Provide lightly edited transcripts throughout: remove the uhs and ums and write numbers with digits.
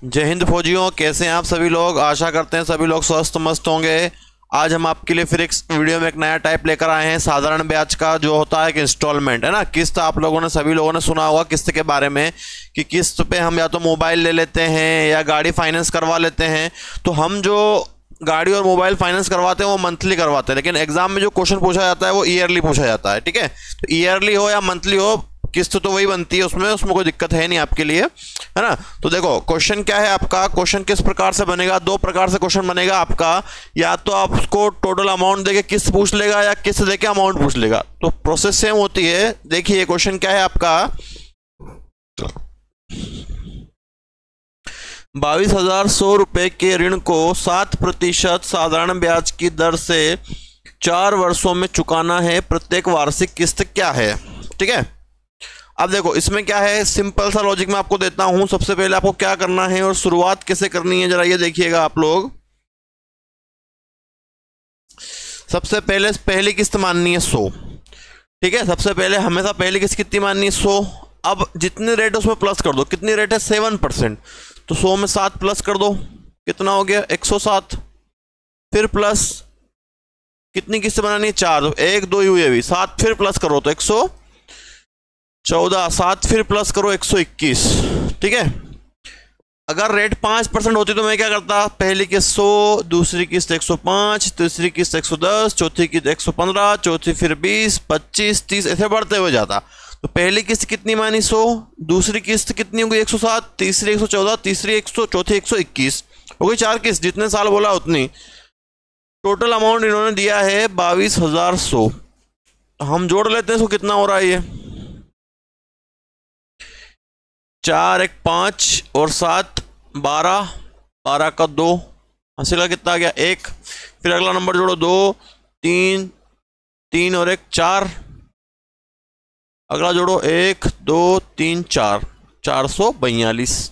जय हिंद फौजियों, कैसे हैं आप सभी लोग। आशा करते हैं सभी लोग स्वस्थ मस्त होंगे। आज हम आपके लिए फिर एक वीडियो में एक नया टाइप लेकर आए हैं, साधारण ब्याज का, जो होता है एक इंस्टॉलमेंट, है ना। किस्त आप लोगों ने सभी लोगों ने सुना होगा किस्त के बारे में कि किस्त पे हम या तो मोबाइल ले लेते हैं या गाड़ी फाइनेंस करवा लेते हैं। तो हम जो गाड़ी और मोबाइल फाइनेंस करवाते हैं वो मंथली करवाते हैं, लेकिन एग्जाम में जो क्वेश्चन पूछा जाता है वो ईयरली पूछा जाता है। ठीक है, तो ईयरली हो या मंथली हो, किस्त तो वही बनती है, उसमें कोई दिक्कत है नहीं आपके लिए, है ना। तो देखो क्वेश्चन क्या है आपका। क्वेश्चन किस प्रकार से बनेगा, दो प्रकार से क्वेश्चन बनेगा आपका। या तो आपको टोटल अमाउंट देके किस्त पूछ लेगा या किस्त देके अमाउंट पूछ लेगा, तो प्रोसेस सेम होती है। देखिए क्वेश्चन क्या है आपका। 22,100 रुपए के ऋण को 7% साधारण ब्याज की दर से 4 वर्षों में चुकाना है। प्रत्येक वार्षिक किस्त क्या है। ठीक है, अब देखो इसमें क्या है, सिंपल सा लॉजिक मैं आपको देता हूं। सबसे पहले आपको क्या करना है और शुरुआत कैसे करनी है, जरा ये देखिएगा आप लोग। सबसे पहले पहली किस्त माननी है 100। ठीक है, सबसे पहले हमेशा पहली किस्त कितनी माननी है 100। अब जितने रेट है उसमें प्लस कर दो। कितनी रेट है 7%, तो 100 में 7 प्लस कर दो, कितना हो गया 107। फिर प्लस कितनी किस्त बनानी है 4, 1 2 हुई अभी 7, फिर प्लस करो तो 114, 7 फिर प्लस करो 121। ठीक है, अगर रेट 5% होती तो मैं क्या करता, पहली किस्त 100, दूसरी किस्त 105, तीसरी किस्त 110, चौथी किस्त 115, चौथी फिर 20, 25, 30 ऐसे बढ़ते हुए जाता। तो पहली किस्त कितनी मानी 100, दूसरी किस्त कितनी होगी 107, तीसरी 114, तीसरी 100, चौथी 121, हो गई 4 किस्त। जितने साल बोला उतनी। टोटल अमाउंट इन्होंने दिया है 22,100। हम जोड़ लेते हैं इसको, कितना हो रहा है ये 4 1 5 और 7 12, 12 का 2 हासिल का कितना आ गया 1। फिर अगला नंबर जोड़ो 2 3 3 और 1 4। अगला जोड़ो 1 2 3 4, 442।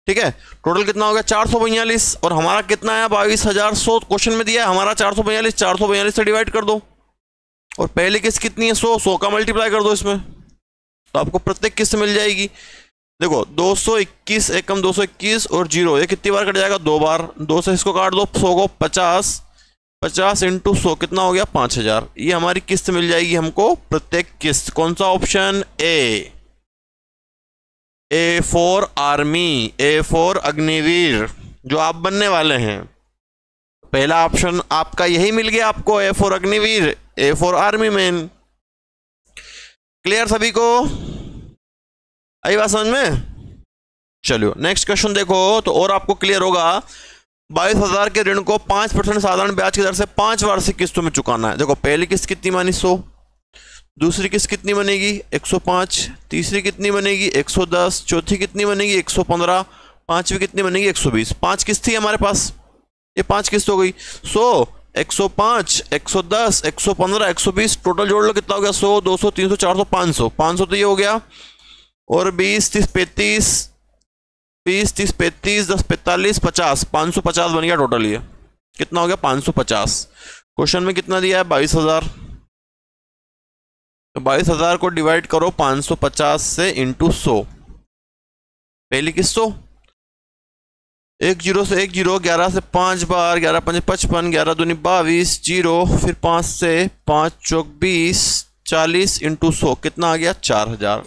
ठीक है, टोटल कितना हो गया 442। और हमारा कितना है 22,100 क्वेश्चन में दिया है हमारा 442। 442 से डिवाइड कर दो। और पहली किस्त कितनी है 100 का मल्टीप्लाई कर दो इसमें, तो आपको प्रत्येक किस्त मिल जाएगी। देखो 221 एकम 221 और 0, ये कितनी बार कट जाएगा 2 बार। 2 से इसको काट दो, 100 को 50, 50 इंटू 100 कितना हो गया 5,000। ये हमारी किस्त मिल जाएगी हमको प्रत्येक किस्त। कौन सा option, A for army, A for Agniveer, जो आप बनने वाले हैं। पहला ऑप्शन आपका यही मिल गया आपको, A for Agniveer, A for army man. Clear सभी को, आई बात समझ में। चलिए नेक्स्ट क्वेश्चन देखो तो और आपको क्लियर होगा। 22,000 के ऋण को 5% साधारण ब्याज की दर से 5 वार्षिक किस्तों में चुकाना है। देखो पहली किस्त कितनी मानी 100, दूसरी किस्त कितनी बनेगी 105, तीसरी कितनी बनेगी 110, चौथी कितनी बनेगी 115, पांचवी कितनी बनेगी 120। 5 किस्त थी हमारे पास, ये 5 किस्त हो गई। 100 105 110 115 120, टोटल जोड़ लो कितना हो गया 100 200 300 400 500। 500 तो ये हो गया, और 20 30 35, 20 30 35 10 45 50, 550 बन गया टोटल। ये कितना हो गया 550। क्वेश्चन में कितना दिया है 22,000, तो 22,000 को डिवाइड करो 550 से इंटू 100। पहली किस्त 100, 1 0 से 1 0, 11 से 5 बार, 11 5 55, 11 दूनी 22, 0 फिर 5 से 5 चौक 20, 40 इंटू 100 कितना आ गया 4,000।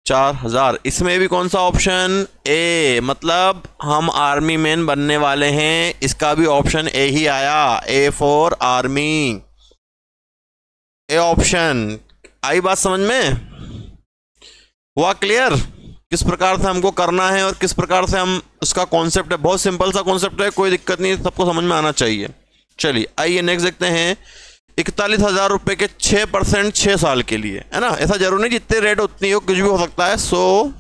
4,000। इसमें भी कौन सा ऑप्शन, ए, मतलब हम आर्मी मैन बनने वाले हैं, इसका भी ऑप्शन ए ही आया, A for army, A option. आई बात समझ में, हुआ क्लियर किस प्रकार से हमको करना है और किस प्रकार से हम, उसका कॉन्सेप्ट है, बहुत सिंपल सा कॉन्सेप्ट है, कोई दिक्कत नहीं, सबको समझ में आना चाहिए। चलिए आइए नेक्स्ट देखते हैं। 41,000 रुपए के 6% 6 साल के लिए, है ना। ऐसा जरूर नहीं जितने रेट उतनी हो, कुछ भी हो सकता है। 100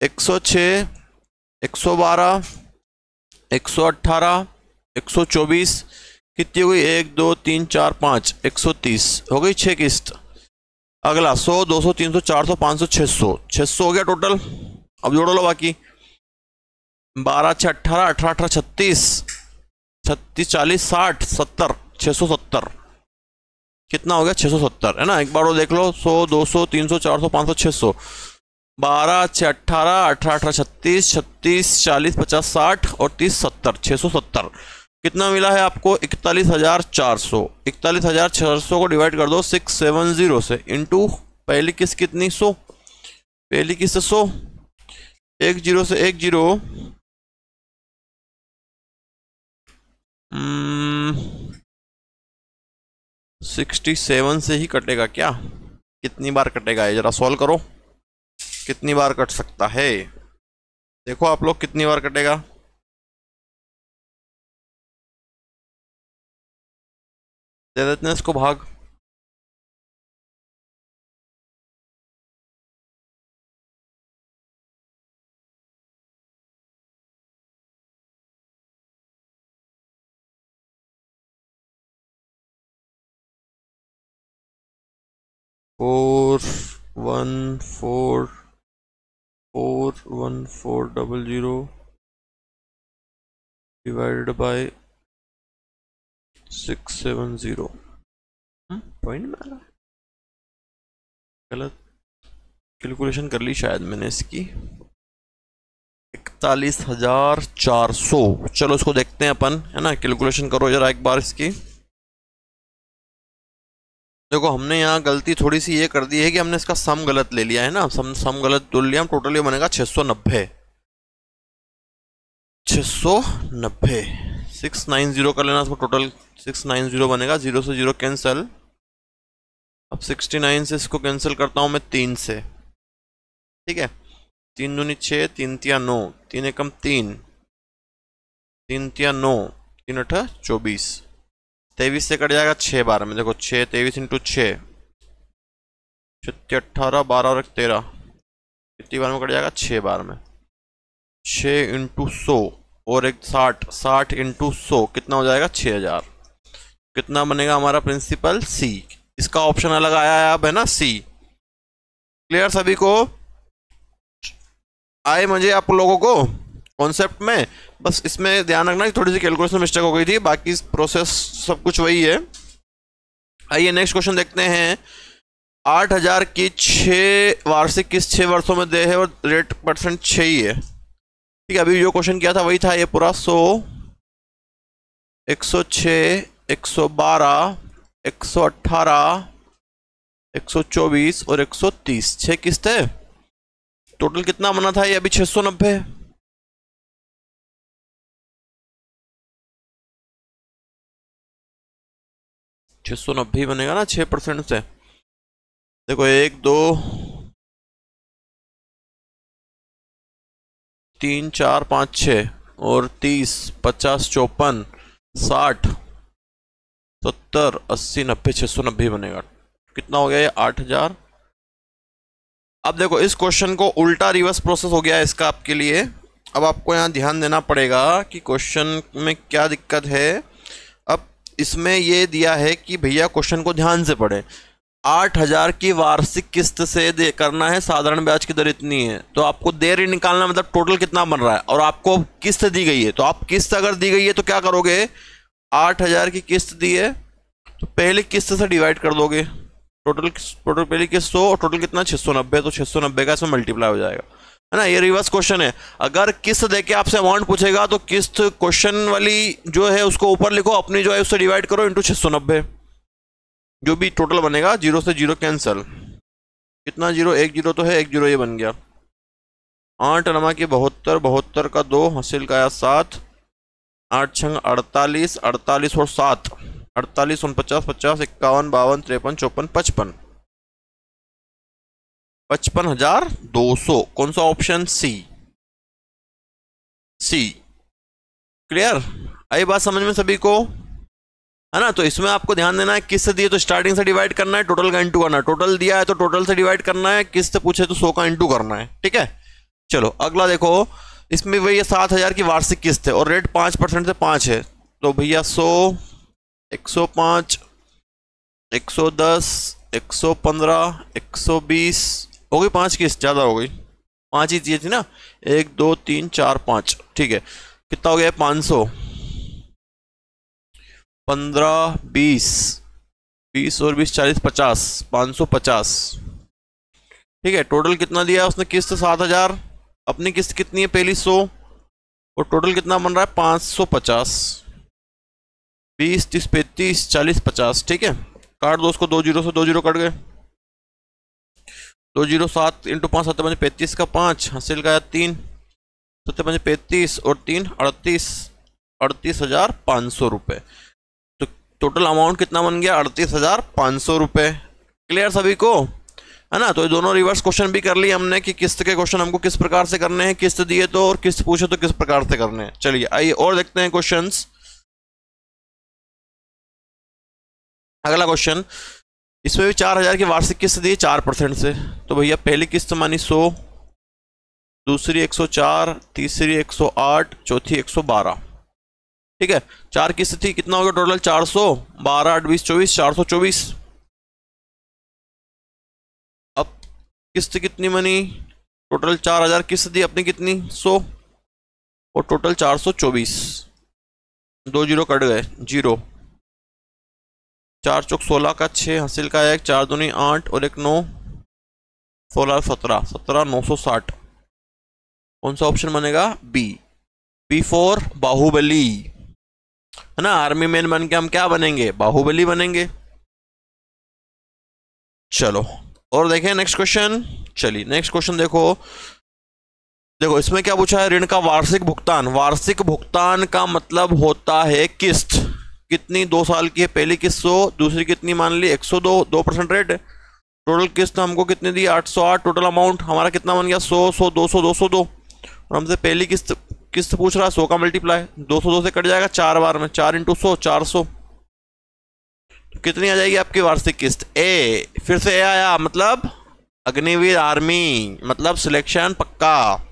106 112 118 124, कितनी हो गई 1 2 3 4 5, 130 हो गई 6 किस्त। अगला 100 200 300 400 500 600, 600 हो गया टोटल। अब जोड़ो लो बाकी, 12 6 18, 18 18 36, 36 40 60 70, 670 कितना हो गया 670, है ना। एक बार वो देख लो 100 200 300 400 500 600, 12 6 18 18 18 36 36 40 50 60 और 30 70 670 कितना मिला है आपको? 41,400। 41,400 को डिवाइड कर दो 670 से इंटू पहली किस्त कितनी? 100। पहली किस्त 100, 1 0 से 1 0 67 से ही कटेगा क्या? कितनी बार कटेगा ये जरा सॉल्व करो, कितनी बार कट सकता है? देखो आप लोग कितनी बार कटेगा। दे देते हैं इसको भाग। Four 1441400 divided by 670। पॉइंट में आ रहा है, गलत कैलकुलेशन कर ली शायद मैंने इसकी। 41,400। चलो इसको देखते हैं अपन, है ना। कैलकुलेशन करो जरा एक बार इसकी। देखो हमने यहाँ गलती थोड़ी सी ये कर दी है कि हमने इसका सम गलत ले लिया है ना। सम गलत ले लिया हम। टोटल ये बनेगा 690। 690 690 कर लेना इसको। टोटल 690 बनेगा। 0 से 0 कैंसिल। अब 69 से इसको कैंसिल करता हूँ मैं 3 से, ठीक है। 3 दूनी 6, 3 तिया 9, 3 एकम 3, 3 तिया 9, 3 अठा 24। 23 से कट जाएगा 6 बार में। देखो 6 23 इंटू 6 18 12 और 13 कितनी बार में कट जाएगा? 6 बार में। 6 इंटू 100 और एक 60 60 इंटू 100 कितना हो जाएगा? 6000। कितना बनेगा हमारा प्रिंसिपल? सी। इसका ऑप्शन अलग आया है अब, है ना, सी। क्लियर सभी को? आए मुझे आप लोगों को कॉन्सेप्ट में? बस इसमें ध्यान रखना कि थोड़ी सी कैलकुलेशन मिस्टेक हो गई थी, बाकी प्रोसेस सब कुछ वही है। आइए नेक्स्ट क्वेश्चन देखते हैं। 8,000 की 6 वार्षिक किस्त 6 वर्षों में दे है और रेट परसेंट 6 ही है, ठीक है। अभी जो क्वेश्चन किया था वही था ये पूरा। 100 106 112 118 124 और 130 6 किस्त है। टोटल कितना बना था ये? अभी 690। बनेगा ना 6% से। देखो 1 2 3 4 5 6 और 30 50 54 60 70 80 90 690 बनेगा। कितना हो गया ये? 8,000। अब देखो इस क्वेश्चन को उल्टा रिवर्स प्रोसेस हो गया है इसका आपके लिए। अब आपको यहाँ ध्यान देना पड़ेगा कि क्वेश्चन में क्या दिक्कत है। अब इसमें ये दिया है कि भैया क्वेश्चन को ध्यान से पढ़ें। 8,000 की वार्षिक किस्त से दे करना है, साधारण ब्याज की दर इतनी है, तो आपको देर ही निकालना, मतलब टोटल कितना बन रहा है। और आपको किस्त दी गई है, तो आप किस्त अगर दी गई है तो क्या करोगे? 8,000 की किस्त दी है तो पहली किस्त से डिवाइड कर दोगे। टोटल पहली किस्त 100 और टोटल कितना? 690। तो 690 का इसमें मल्टीप्लाई हो जाएगा, है ना। ये रिवर्स क्वेश्चन है। अगर किस्त देके आपसे अमाउंट पूछेगा तो किस्त क्वेश्चन वाली जो है उसको ऊपर लिखो, अपनी जो है उससे डिवाइड करो इंटू 690, जो भी टोटल बनेगा। 0 से 0 कैंसिल। कितना 0? 1 0 तो है, 1 0 ये बन गया। 8 नमा की 72, 72 का 2 हासिल का 7, 8 छंग 48, 48 और 7 48 49 50 51 52 53 54 55 55,200। कौन सा ऑप्शन? सी। सी। क्लियर? आई बात समझ में सभी को, है ना। तो इसमें आपको ध्यान देना है, किस्त दिए तो स्टार्टिंग से डिवाइड करना है, टोटल का इंटू करना है। टोटल दिया है तो टोटल से डिवाइड करना है, किस्त पूछे तो 100 का इंटू करना है, ठीक है। चलो अगला देखो। इसमें वही 7,000 की वार्षिक किस्त है और रेट 5% से 5 है। तो भैया 100 105 110 115 120 हो गई 5 किस्त, ज़्यादा हो गई, 5 ही चाहिए थी ना। 1 2 3 4 5, ठीक है। कितना हो गया? 500 15 20 20 और 20 40 50 550 ठीक है, टोटल कितना दिया उसने किस्त 7,000, अपनी किस्त कितनी है पहली 100, और टोटल कितना बन रहा है 550, 20 30 35 40 50। ठीक है, काट दो उसको, 2 जीरो से 2 जीरो कट गए, 2 जीरो 7 इंटू 5 7 5 35 का 5 हासिल का 3 7 5 35 और 3 38, 38,500 रुपये। तो टोटल अमाउंट कितना बन गया 38,500 रुपये। क्लियर सभी को, है ना। तो ये दोनों रिवर्स क्वेश्चन भी कर लिए हमने कि किस्त के क्वेश्चन हमको किस प्रकार से करने हैं, किस्त दिए तो और किस्त पूछे तो किस प्रकार से करने हैं। चलिए आइए और देखते हैं क्वेश्चंस। अगला क्वेश्चन, इसमें भी 4,000 की वार्षिक किस्त दी 4% से। तो भैया पहली किस्त मानी 100, दूसरी 104, तीसरी 108, चौथी 112। ठीक है, 4 किस्त थी, कितना हो गया टोटल 400, 12 8 20 24, 424। अब किस्त कितनी बनी, टोटल 4,000 किस्त दी, अपनी कितनी 100 और टोटल 424, 2 जीरो कट गए, जीरो, 4 चौक 16 का 6 हासिल का 1, 4 दूनी 8 और 1 9, 16 17 17 960। कौन सा ऑप्शन बनेगा, बी फॉर बाहुबली, है ना। आर्मी मैन बन के हम क्या बनेंगे, बाहुबली बनेंगे। चलो और देखें नेक्स्ट क्वेश्चन। चलिए नेक्स्ट क्वेश्चन देखो, देखो इसमें क्या पूछा है, ऋण का वार्षिक भुगतान। वार्षिक भुगतान का मतलब होता है किस्त कितनी, 2 साल की है, पहली किस्त 100, दूसरी कितनी मान ली 102, 2% रेट। टोटल किस्त हमको कितनी दी 808, टोटल अमाउंट हमारा कितना बन गया 100 100 200 202। और हमसे पहली किस्त पूछ रहा है 100 का मल्टीप्लाई, 202 से कट जाएगा 4 बार में, 4 इंटू 100 400। तो कितनी आ जाएगी आपकी वार्षिक किस्त, ए, फिर से ए आया मतलब अग्निवीर आर्मी, मतलब सिलेक्शन पक्का।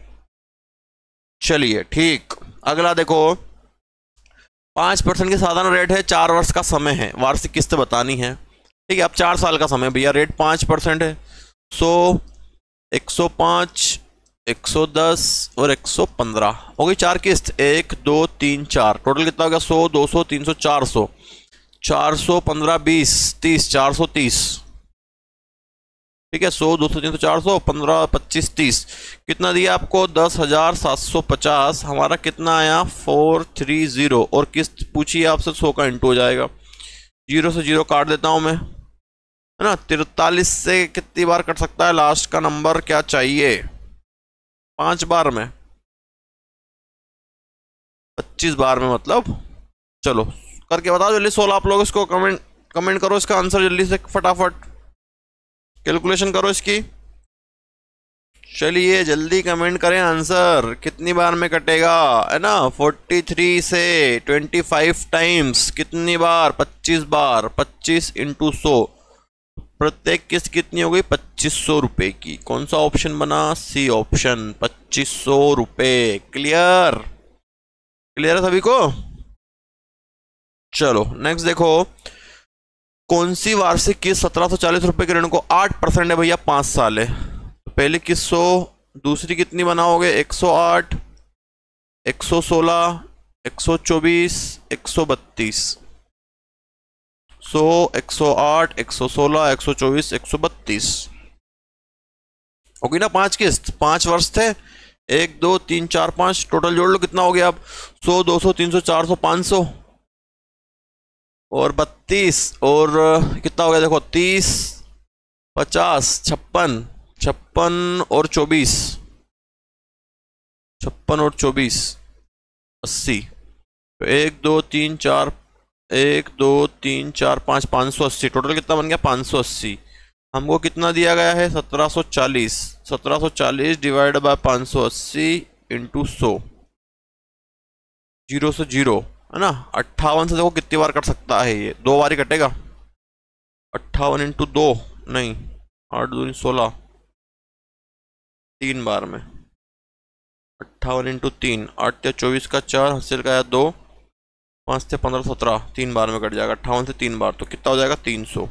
चलिए ठीक, अगला देखो, 5% की साधारण रेट है, 4 वर्ष का समय है, वार्षिक किस्त बतानी है। ठीक है, अब 4 साल का समय भैया, रेट 5% है, 100 105 110 और 115 हो गई 4 किस्त, 1 2 3 4, टोटल कितना हो गया 100 200 300 400, 400 15 20 30, 430। ठीक है, 100 200 300 400 15 25 30, कितना दिया आपको 10,750। हमारा कितना आया 430, और किस्त पूछी आपसे 100 का इंटू हो जाएगा, 0 से 0 काट देता हूं मैं, है ना। 43 से कितनी बार कट सकता है, लास्ट का नंबर क्या चाहिए, 5 बार में, 25 बार में मतलब। चलो करके बताओ जल्दी, 16 आप लोग इसको कमेंट करो, इसका आंसर जल्दी से फटाफट कैलकुलेशन करो इसकी। चलिए जल्दी कमेंट करें आंसर, कितनी बार में कटेगा, है ना। 43 से 25 टाइम्स कितनी बार, 25 बार, 25 इंटू 100, प्रत्येक किस्त कितनी हो गई 2500 रुपए की। कौन सा ऑप्शन बना, सी ऑप्शन, 2500 रुपए। क्लियर, क्लियर है सभी को। चलो नेक्स्ट देखो, कौन सी वार्षिक किस्त 1740 रुपए के ऋण को 8% है भैया, 5 साल है। पहली किस्त 100, दूसरी कितनी बनाओगे 108 116 124 132, 100 108 116 124 132 होगी ना 5 किस्त, 5 वर्ष थे, 1 2 3 4 5, टोटल जोड़ लो कितना हो गया अब 100 200 300 400 500 और 32 और कितना हो गया देखो 30 50 56 56 और 24 56 और 24 80। 1 2 3 4 1 2 3 4 5 580, टोटल कितना बन गया 580। हमको कितना दिया गया है 1740, 1740 डिवाइड बाय 580 इंटू 100, 0 से 0 है ना। 58 से देखो कितनी बार कट सकता है, ये 2 बार ही कटेगा। 58 इंटू 2 नहीं, 8 2 16, 3 बार में। 58 इंटू 3, 8 24 का 4 हासिल का 2, 5 से 15 17, 3 बार में कट जाएगा। 58 से 3 बार तो कितना हो जाएगा 300।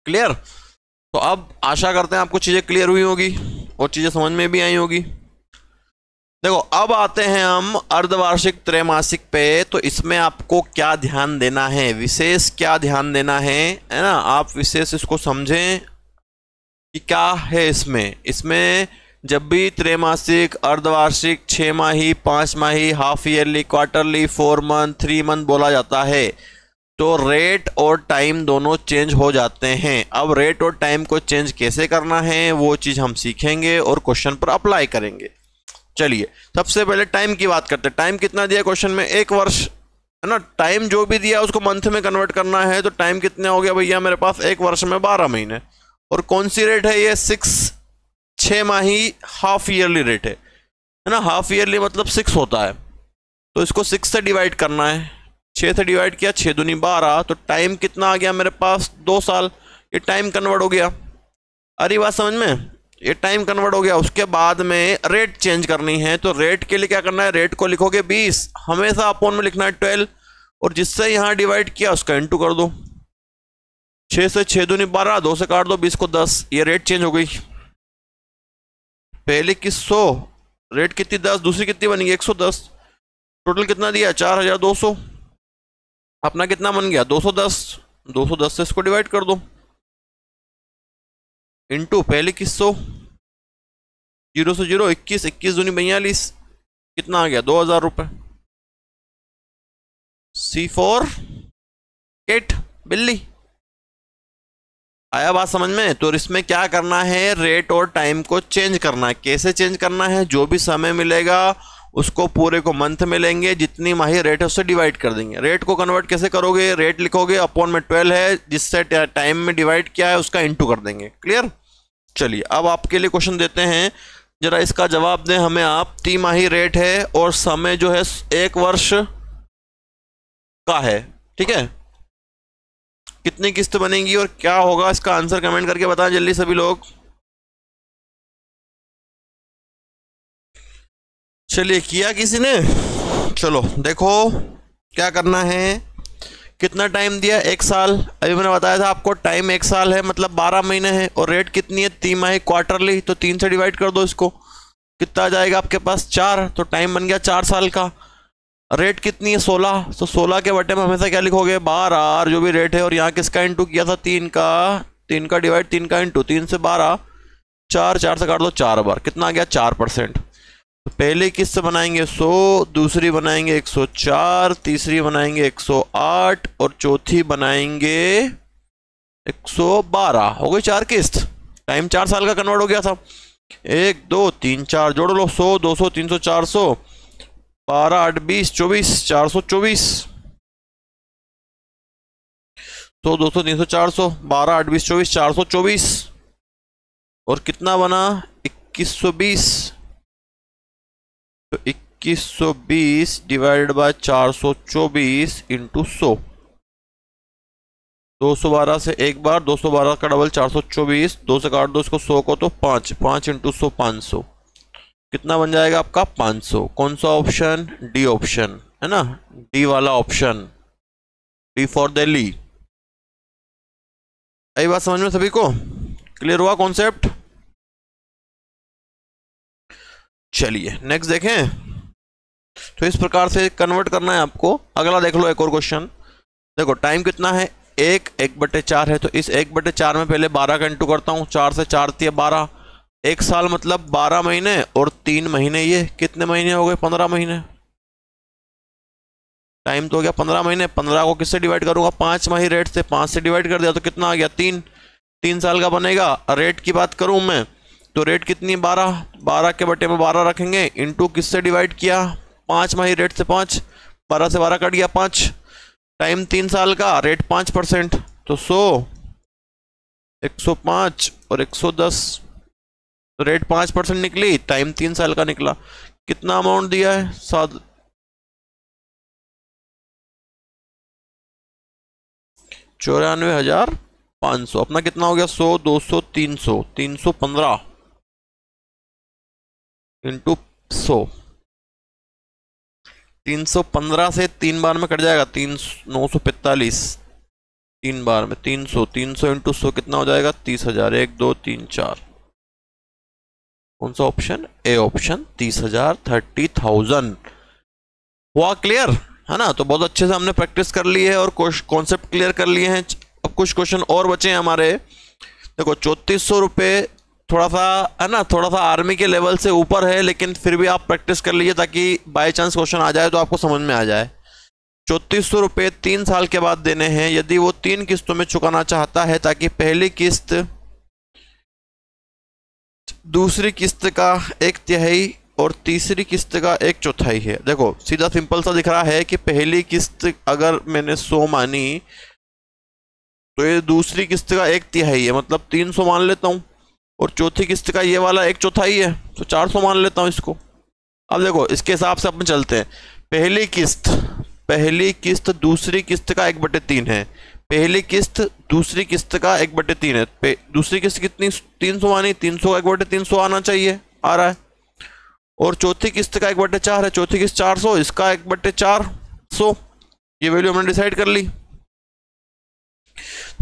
क्लियर। तो अब आशा करते हैं आपको चीजें क्लियर हुई होगी और चीजें समझ में भी आई होगी। देखो अब आते हैं हम अर्धवार्षिक त्रैमासिक पे। तो इसमें आपको क्या ध्यान देना है, विशेष क्या ध्यान देना है ना, आप विशेष इसको समझें कि क्या है इसमें। इसमें जब भी त्रैमासिक, अर्धवार्षिक, 6 माही, 5 माही, half yearly, quarterly, 4 month, 3 month बोला जाता है तो रेट और टाइम दोनों चेंज हो जाते हैं। अब रेट और टाइम को चेंज कैसे करना है वो चीज़ हम सीखेंगे और क्वेश्चन पर अप्लाई करेंगे। चलिए सबसे पहले टाइम की बात करते हैं। टाइम कितना दिया क्वेश्चन में, 1 वर्ष है ना। टाइम जो भी दिया उसको मंथ में कन्वर्ट करना है, तो टाइम कितना हो गया भैया मेरे पास, 1 वर्ष में 12 महीने। और कौन सी रेट है ये, 6 माही हाफ ईयरली रेट है ना। हाफ ईयरली मतलब 6 होता है, तो इसको 6 से डिवाइड करना है। 6 से डिवाइड किया, 6 दूनी 12, तो टाइम कितना आ गया मेरे पास, 2 साल। ये टाइम कन्वर्ट हो गया, अरे बात समझ में, ये टाइम कन्वर्ट हो गया। उसके बाद में रेट चेंज करनी है, तो रेट के लिए क्या करना है, रेट को लिखोगे 20, हमेशा अपोन में लिखना है 12, और जिससे यहाँ डिवाइड किया उसका इंटू कर दो। 6 से 6 दूनी 12, 2 से काट दो, 20 को 10, ये रेट चेंज हो गई। पहले की 100 रेट कितनी 10, दूसरी कितनी बनेगी 110, टोटल कितना दिया 4200। अपना कितना बन गया 210, 210 से इसको डिवाइड कर दो, इंटू पहले की 100, 0 से 0 21, 21 दूनी 42, कितना आ गया 2000 रुपये। C4 8 बिल्ली। आया बात समझ में। तो इसमें क्या करना है, रेट और टाइम को चेंज करना है। कैसे चेंज करना है, जो भी समय मिलेगा उसको पूरे को मंथ में लेंगे, जितनी माही रेट है उससे डिवाइड कर देंगे। रेट को कन्वर्ट कैसे करोगे, रेट लिखोगे, अपॉन में 12 है, जिससे टाइम में डिवाइड किया है उसका इंटू कर देंगे। क्लियर। चलिए अब आपके लिए क्वेश्चन देते हैं, जरा इसका जवाब दें हमें आप। तिमाही रेट है और समय जो है 1 वर्ष का है, ठीक है। कितनी किस्त बनेगी और क्या होगा, इसका आंसर कमेंट करके बताएं जल्दी सभी लोग। चलिए किया किसी ने, चलो देखो क्या करना है। कितना टाइम दिया, 1 साल। अभी मैंने बताया था आपको टाइम 1 साल है, मतलब 12 महीने है। और रेट कितनी है, तिमाही क्वार्टरली, तो 3 से डिवाइड कर दो इसको, कितना आ जाएगा आपके पास 4, तो टाइम बन गया 4 साल का। रेट कितनी है 16, तो 16 के बटे में हमेशा क्या लिखोगे 12, जो भी रेट है, और यहाँ किसका इंटू किया था 3 का डिवाइड, 3 का इंटू, 3 से 12, 4, 4 से काट दो 4 बार, कितना आ गया 4%। तो पहले किस्त बनाएंगे 100, दूसरी बनाएंगे 104, तीसरी बनाएंगे 108 और चौथी बनाएंगे 112। हो गई 4 किस्त। टाइम 4 साल का कन्वर्ट हो गया था। 1 2 3 4 जोड़ लो, 100 200 300 400, 12 8 20 24, 424। 100 200 300 400, 12 8 20 24, 424। और कितना बना 2120। तो 2120 डिवाइडेड बाय 424 इंटू 100। 212 से एक बार, 212 का डबल 424, 2 से काट दो इसको 100 को, तो 5, 5 इंटू 100 500। कितना बन जाएगा आपका 500। कौन सा ऑप्शन, डी ऑप्शन है ना, डी वाला ऑप्शन, डी फॉर दिल्ली। यही बात समझ में सभी को, क्लियर हुआ कॉन्सेप्ट। चलिए नेक्स्ट देखें। तो इस प्रकार से कन्वर्ट करना है आपको। अगला देख लो, एक और क्वेश्चन देखो। टाइम कितना है, 1/4 है, तो इस 1/4 में पहले 12 का इंटू करता हूँ। 4 से 4 दिया 12, 1 साल मतलब 12 महीने और 3 महीने, ये कितने महीने हो गए 15 महीने। टाइम तो हो गया 15 महीने। 15 को किससे डिवाइड करूंगा, 5 माही रेट से, 5 से डिवाइड कर दिया तो कितना आ गया 3 साल का बनेगा। रेट की बात करूं मैं तो रेट कितनी 12, 12 के बटे में 12 रखेंगे, इंटू किससे डिवाइड किया 5 माही रेट से 5, 12 से 12 कट गया 5। टाइम 3 साल का, रेट 5%, तो 100, 105 और 110, तो रेट 5% निकली, टाइम 3 साल का निकला। कितना अमाउंट दिया है 94,500। अपना कितना हो गया 100 200 300, 315 इंटू 100। 315 से 3 बार में कट जाएगा, 945, 3 बार में 300, 300 इंटू 100 कितना हो जाएगा 30,000। 1 2 3 4 कौन सा ऑप्शन? A option, 30,000, 30,000। हुआ क्लियर है ना? तो बहुत अच्छे से हमने प्रैक्टिस कर ली है और कॉन्सेप्ट क्लियर कर लिए हैं। अब कुछ क्वेश्चन और बचे हैं हमारे। देखो 3400 रुपये थोड़ा सा है ना, थोड़ा सा आर्मी के लेवल से ऊपर है, लेकिन फिर भी आप प्रैक्टिस कर लीजिए ताकि बाय चांस क्वेश्चन आ जाए तो आपको समझ में आ जाए। 3400 रुपये 3 साल के बाद देने हैं। यदि वो 3 किस्तों में चुकाना चाहता है ताकि पहली किस्त दूसरी किस्त का 1/3 और तीसरी किस्त का 1/4 है। देखो सीधा सिंपल सा दिख रहा है कि पहली किस्त अगर मैंने 100 मानी तो ये दूसरी किस्त का 1/3 है, मतलब 300 मान लेता हूँ, और चौथी किस्त का ये वाला 1/4 है तो 400 मान लेता हूँ इसको। अब देखो इसके हिसाब से अपन चलते हैं। पहली किस्त दूसरी किस्त का 1/3 है। पहली किस्त दूसरी किस्त का 1/3 है। दूसरी किस्त कितनी? 300 मानी, 300 का 1/300 आना चाहिए, आ रहा है। और चौथी किस्त का 1/4 है, चौथी किस्त 400, इसका 1/400। ये वैल्यू हमने डिसाइड कर ली।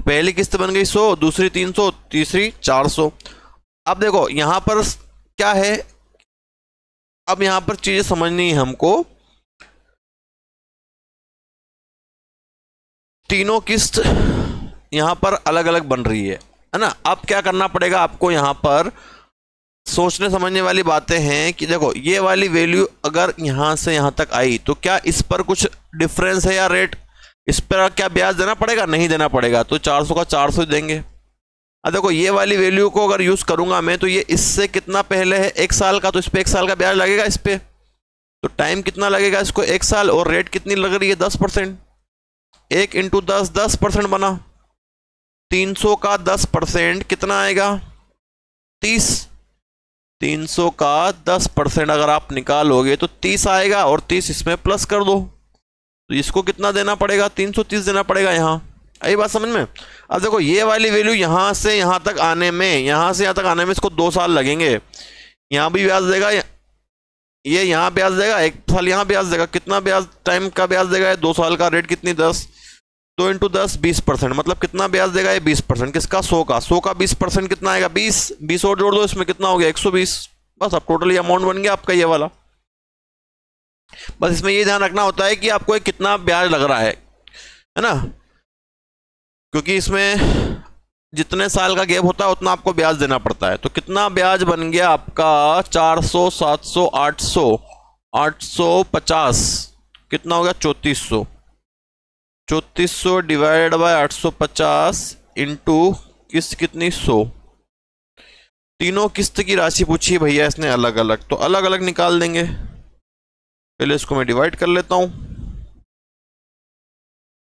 पहली किस्त बन गई 100, दूसरी 300, तीसरी 400। अब देखो यहां पर क्या है, अब यहां पर चीजें समझनी है हमको। तीनों किस्त यहां पर अलग अलग बन रही है ना? अब क्या करना पड़ेगा आपको? यहां पर सोचने समझने वाली बातें हैं कि देखो ये वाली वैल्यू अगर यहां से यहां तक आई तो क्या इस पर कुछ डिफरेंस है या रेट? इस पर क्या ब्याज देना पड़ेगा? नहीं देना पड़ेगा, तो 400 का 400 देंगे। अब देखो ये वाली वैल्यू को अगर यूज करूंगा मैं तो ये इससे कितना पहले है? 1 साल का, तो इस पर 1 साल का ब्याज लगेगा इस पे। तो टाइम कितना लगेगा इसको? 1 साल। और रेट कितनी लग रही है? 10%। 1 × 10 10% बना। 300 का 10% कितना आएगा? 30। 300 का 10% अगर आप निकालोगे तो 30 आएगा, और 30 इसमें प्लस कर दो तो इसको कितना देना पड़ेगा? 330 देना पड़ेगा। यहाँ आई बात समझ में? अब देखो ये वाली वैल्यू यहाँ से यहाँ तक आने में, यहाँ से यहाँ तक आने में इसको 2 साल लगेंगे। यहाँ भी ब्याज देगा, ये यहाँ ब्याज देगा, 1 साल यहाँ ब्याज देगा। कितना ब्याज टाइम का ब्याज देगा? 2 साल का। रेट कितनी? 10। 2 × 10 20%, मतलब कितना ब्याज देगा ये? 20%। किसका? 100 का। 100 का 20% कितना आएगा? 20। 20 और जोड़ दो इसमें, कितना हो गया? 120। बस अब टोटली अमाउंट बन गया आपका ये वाला। बस इसमें ये ध्यान रखना होता है कि आपको कितना ब्याज लग रहा है ना? क्योंकि इसमें जितने साल का गैप होता है उतना आपको ब्याज देना पड़ता है। तो कितना ब्याज बन गया आपका? 400, 700, 800, 850, कितना हो गया? 3400। 3400 डिवाइडेड बाय 850 इंटू किस्त कितनी? 100। तीनों किस्त की राशि पूछी भैया इसने अलग अलग, तो अलग अलग निकाल देंगे। पहले इसको मैं डिवाइड कर लेता हूं।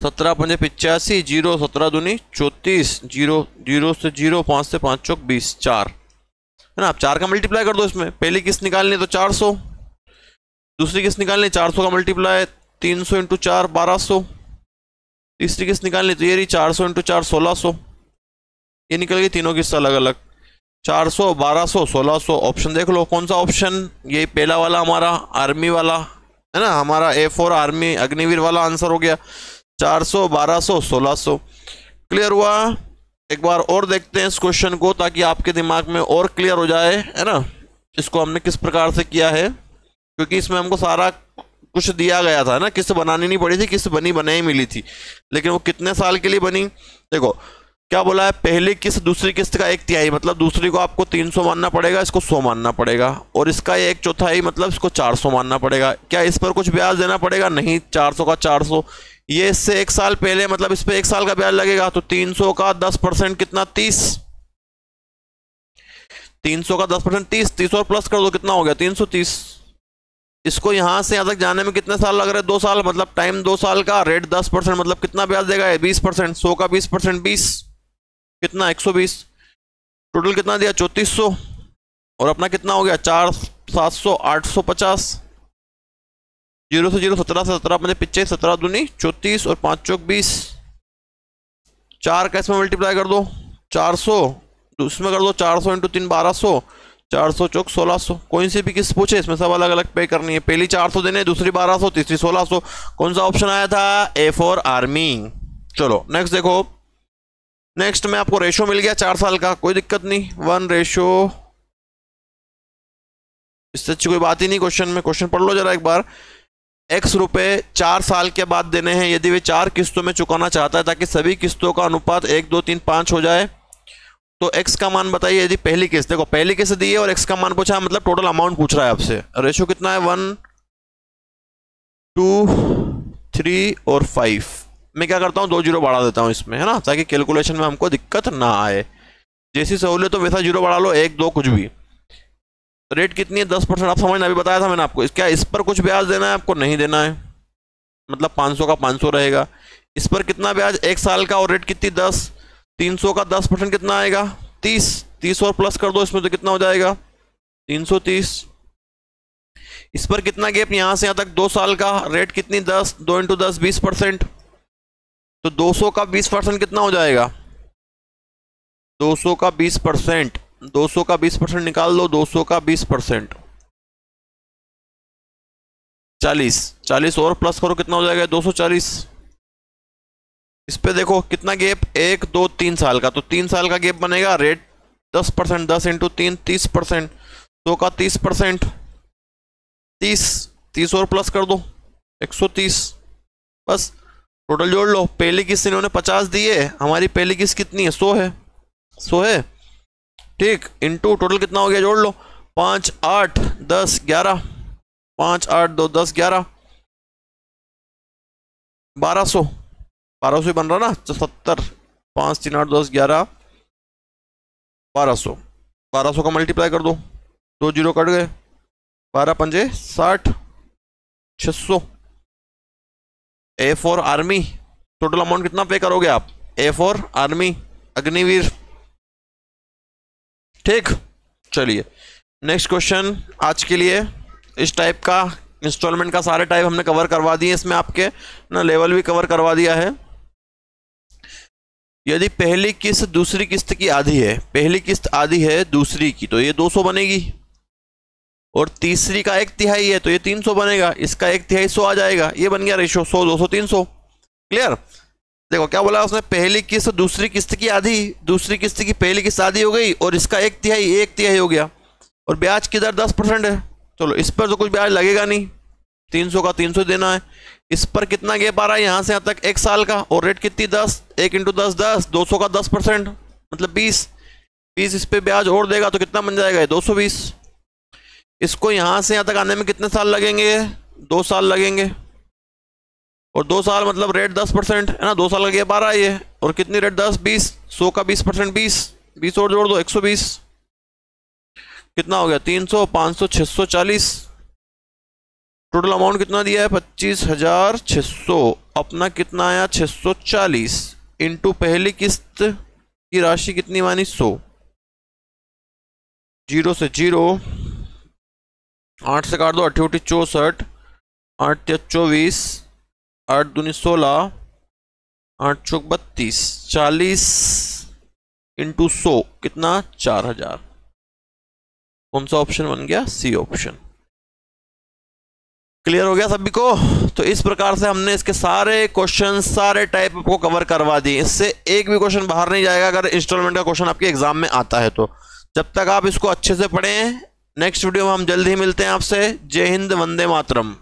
17 × 5 = 85, 0 17 दूनी 34, 0 0 से 0, 5 से 5 चौक 20, 4 है ना? आप 4 का मल्टीप्लाई कर दो इसमें। पहली किस्त निकालनी तो 400, दूसरी किस्त निकालनी 400 का मल्टीप्लाई 300 × 4 1200, तीसरी किस्त निकालनी तो ये रही 400 × 4 1600। ये निकल गई तीनों किस्त अलग अलग। 400, 1200, 1600। ऑप्शन देख लो कौन सा ऑप्शन? ये पहला वाला हमारा आर्मी वाला है ना, हमारा A4 आर्मी अग्निवीर वाला आंसर हो गया। 400, 1200, 1600। क्लियर हुआ? एक बार और देखते हैं इस क्वेश्चन को ताकि आपके दिमाग में और क्लियर हो जाए, है ना, इसको हमने किस प्रकार से किया है। क्योंकि इसमें हमको सारा कुछ दिया गया था ना, किस्त बनानी नहीं पड़ी थी, किस्त बनी बनाई मिली थी, लेकिन वो कितने साल के लिए बनी? देखो क्या बोला है? पहली किस्त दूसरी किस्त का 1/3, मतलब दूसरी को आपको 300 मानना पड़ेगा, इसको 100 मानना पड़ेगा, और इसका 1/4 मतलब इसको 400 मानना पड़ेगा। क्या इस पर कुछ ब्याज देना पड़ेगा? नहीं। 400 का 400, ये इससे 1 साल पहले, मतलब इस पे 1 साल का ब्याज लगेगा। तो 300 का 10% कितना? 30। 300 का 10% 30, 30 और प्लस कर दो, कितना हो गया? 330। इसको यहां से यहां तक जाने में कितने साल लग रहे हैं? 2 साल, मतलब टाइम 2 साल का। रेट 10%, मतलब कितना ब्याज देगा? 20%। 100 का 20% 20, कितना? 120। टोटल कितना दिया? 3400। और अपना कितना हो गया? 4 700 850। 0 से 0 17 से 17 × 5 = 25, 17 दूनी 34 और 5 चौक 20। 4 का इसमें मल्टीप्लाई कर दो 400, उसमें कर दो 400 × 3 1200, 400 चौक 1600। कोई सी भी किस्त पूछे इसमें सब अलग अलग पे करनी है। पहली 400 देने, दूसरी 1200, तीसरी 1600। कौन सा ऑप्शन आया था? A4 army. चलो नेक्स्ट देखो। नेक्स्ट में आपको रेशो मिल गया 4 साल का, कोई दिक्कत नहीं। 1:, इससे अच्छी कोई बात ही नहीं क्वेश्चन में। क्वेश्चन पढ़ लो जरा एक बार। x रुपए 4 साल के बाद देने हैं, यदि वे 4 किस्तों में चुकाना चाहता है ताकि सभी किस्तों का अनुपात 1, 2, 3, 5 हो जाए, तो x का मान बताइए। यदि पहली किस्त, देखो पहली किस्त दी है और x का मान पूछा है, मतलब टोटल अमाउंट पूछ रहा है आपसे। रेशो कितना है 1, 2, 3 और 5। मैं क्या करता हूँ 2 जीरो बढ़ा देता हूँ इसमें, है ना, ताकि कैलकुलेशन में हमको दिक्कत ना आए। जैसी सहूलियत तो वैसा जीरो बढ़ा लो, 1, 2 कुछ भी। रेट कितनी है 10%, आप समझना, अभी बताया था मैंने आपको। क्या इस पर कुछ ब्याज देना है आपको? नहीं देना है, मतलब 500 का 500 रहेगा। इस पर कितना ब्याज? 1 साल का, और रेट कितनी 10। 300 का 10% कितना आएगा? 30। 30 और प्लस कर दो इसमें तो कितना हो जाएगा? 330। इस पर कितना गैप? यहां से यहां तक 2 साल का, रेट कितनी 10। 2 × 10 20%, तो 200 का 20% कितना हो जाएगा? 200 का 20%, 200 का 20% निकाल दो। 200 का 20% 40। 40 और प्लस करो कितना हो जाएगा? 240। इस पे देखो कितना गैप? 1, 2, 3 साल का, तो 3 साल का गैप बनेगा। रेट 10%, 10 × 3 30%, 100 का 30%, 30 और प्लस कर दो 130। बस टोटल जोड़ लो। पहली किस्त इन्होंने 50 दी है, हमारी पहली किस्त कितनी है? 100 है। 100 है, ठीक। इनटू टोटल कितना हो गया? जोड़ लो। 5, 8, 10, 11। 5, 8, 2, 10, 11, 1200। 1200 बन रहा ना, 70। 5, 3, 8, 10, 11, 1200। 1200 का मल्टीप्लाई कर दो, 2 जीरो कट गए। 12 पंजे 60, 600। ए फॉर आर्मी, टोटल अमाउंट कितना पे करोगे आप? ए फॉर आर्मी, अग्निवीर, ठीक। चलिए नेक्स्ट क्वेश्चन आज के लिए इस टाइप का इंस्टॉलमेंट का सारे टाइप हमने कवर करवा दिए इसमें, आपके ना लेवल भी कवर करवा दिया है। यदि पहली किस्त दूसरी किस्त की आधी है, पहली किस्त आधी है दूसरी की, तो ये 200 बनेगी। और तीसरी का 1/3 है तो ये 300 बनेगा। इसका 1/3 100 आ जाएगा। ये बन गया रेशो 100, 200, 300। क्लियर? देखो क्या बोला उसने, पहली किस्त दूसरी किस्त की आधी, दूसरी किस्त की पहली किस्त आधी हो गई, और इसका 1/3 हो गया। और ब्याज किधर 10% है। चलो इस पर तो कुछ ब्याज लगेगा नहीं, 300 का 300 देना है। इस पर कितना गैप आ रहा है? यहाँ से यहाँ तक 1 साल का, और रेट कितनी 10। 1 × 10 10, 200 का 10% मतलब 20। 20 इस पे ब्याज और देगा तो कितना बन जाएगा? 220। इसको यहाँ से यहाँ तक आने में कितने साल लगेंगे? 2 साल लगेंगे। और 2 साल मतलब रेट 10% है ना, 2 साल का गैप आ रहा है ये। और कितनी रेट 10, 20, 100 का 20% 20, 20 और जोड़ दो 120। कितना हो गया? 300, 500, 640। टोटल अमाउंट कितना दिया है? 25,600। अपना कितना आया? 640 इंटू पहली किस्त की राशि कितनी मानी? 100। 0 से 0, 8 से काट दो, 8 × 8 64, 8 × 24, 8 दूनी 16, 8 चौक 32, 40 इंटू 100 कितना? 4000। कौन सा ऑप्शन बन गया? C option. क्लियर हो गया सभी को? तो इस प्रकार से हमने इसके सारे क्वेश्चन, सारे टाइप को कवर करवा दिए। इससे एक भी क्वेश्चन बाहर नहीं जाएगा अगर इंस्टॉलमेंट का क्वेश्चन आपके एग्जाम में आता है तो। जब तक आप इसको अच्छे से पढ़ें, नेक्स्ट वीडियो में हम जल्द ही मिलते हैं आपसे। जय हिंद, वंदे मातरम।